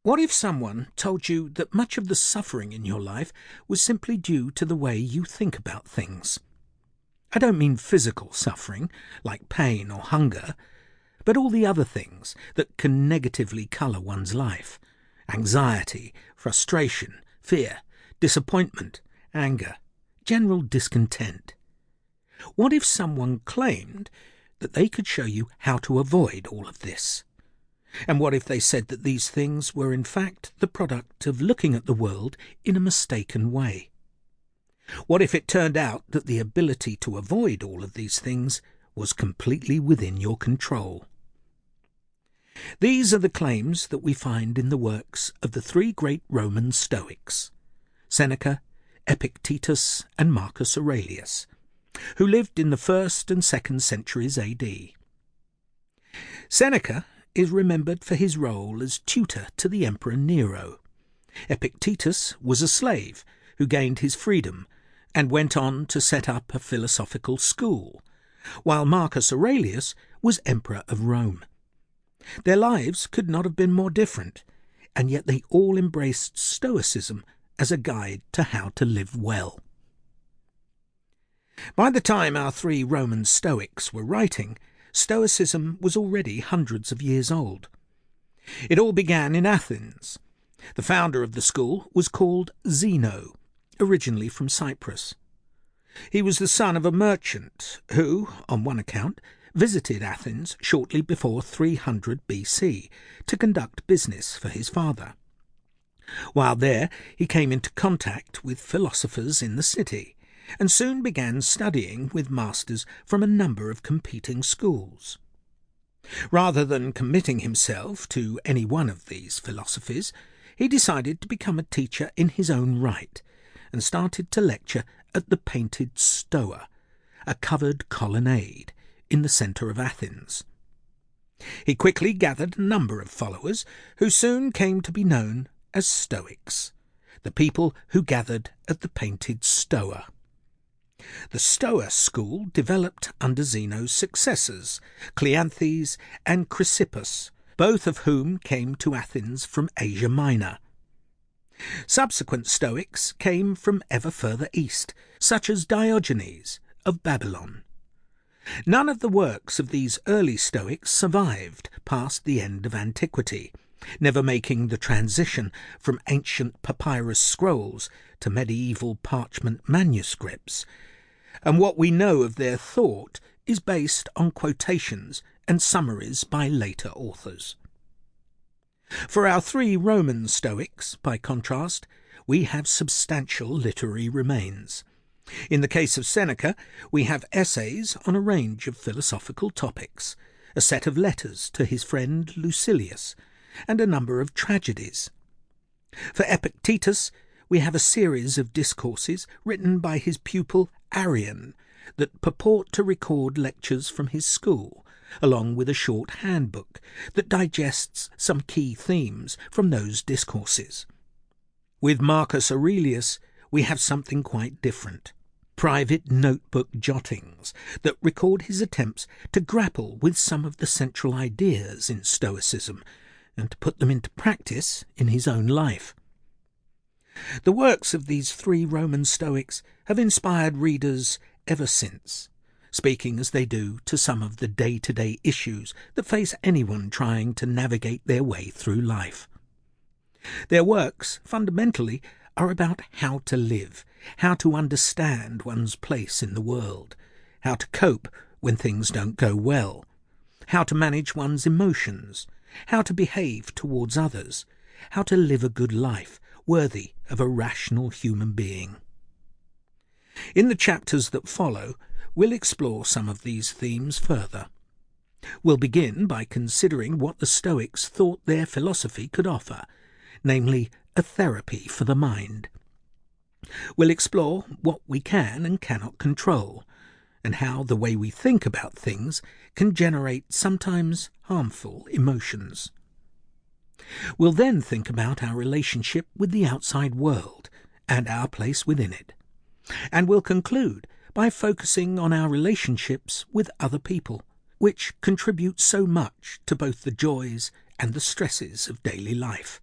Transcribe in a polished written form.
What if someone told you that much of the suffering in your life was simply due to the way you think about things? I don't mean physical suffering, like pain or hunger, but all the other things that can negatively colour one's life. Anxiety, frustration, fear, disappointment, anger, general discontent. What if someone claimed that they could show you how to avoid all of this? And what if they said that these things were in fact the product of looking at the world in a mistaken way? What if it turned out that the ability to avoid all of these things was completely within your control? These are the claims that we find in the works of the three great Roman Stoics, Seneca, Epictetus and Marcus Aurelius, who lived in the 1st and 2nd centuries AD. Seneca is remembered for his role as tutor to the Emperor Nero. Epictetus was a slave who gained his freedom and went on to set up a philosophical school, while Marcus Aurelius was Emperor of Rome. Their lives could not have been more different, and yet they all embraced Stoicism as a guide to how to live well. By the time our three Roman Stoics were writing, Stoicism was already hundreds of years old. It all began in Athens. The founder of the school was called Zeno, originally from Cyprus. He was the son of a merchant who, on one account, visited Athens shortly before 300 BC to conduct business for his father. While there, he came into contact with philosophers in the city, and soon began studying with masters from a number of competing schools. Rather than committing himself to any one of these philosophies, he decided to become a teacher in his own right, and started to lecture at the painted Stoa, a covered colonnade in the centre of Athens. He quickly gathered a number of followers who soon came to be known as Stoics, the people who gathered at the painted Stoa. The Stoa school developed under Zeno's successors, Cleanthes and Chrysippus, both of whom came to Athens from Asia Minor. Subsequent Stoics came from ever further east, such as Diogenes of Babylon. None of the works of these early Stoics survived past the end of antiquity, never making the transition from ancient papyrus scrolls to medieval parchment manuscripts, and what we know of their thought is based on quotations and summaries by later authors. For our three Roman Stoics, by contrast, we have substantial literary remains. In the case of Seneca, we have essays on a range of philosophical topics, a set of letters to his friend Lucilius, and a number of tragedies. For Epictetus, we have a series of discourses written by his pupil Arrian that purport to record lectures from his school, along with a short handbook that digests some key themes from those discourses. With Marcus Aurelius, we have something quite different. Private notebook jottings that record his attempts to grapple with some of the central ideas in Stoicism and to put them into practice in his own life. The works of these three Roman Stoics have inspired readers ever since, speaking as they do to some of the day-to-day issues that face anyone trying to navigate their way through life. Their works, fundamentally, are about how to live, how to understand one's place in the world, how to cope when things don't go well, how to manage one's emotions, how to behave towards others, how to live a good life worthy of a rational human being. In the chapters that follow, we'll explore some of these themes further. We'll begin by considering what the Stoics thought their philosophy could offer, namely a therapy for the mind. We'll explore what we can and cannot control, and how the way we think about things can generate sometimes harmful emotions. We'll then think about our relationship with the outside world and our place within it, and we'll conclude by focusing on our relationships with other people, which contribute so much to both the joys and the stresses of daily life.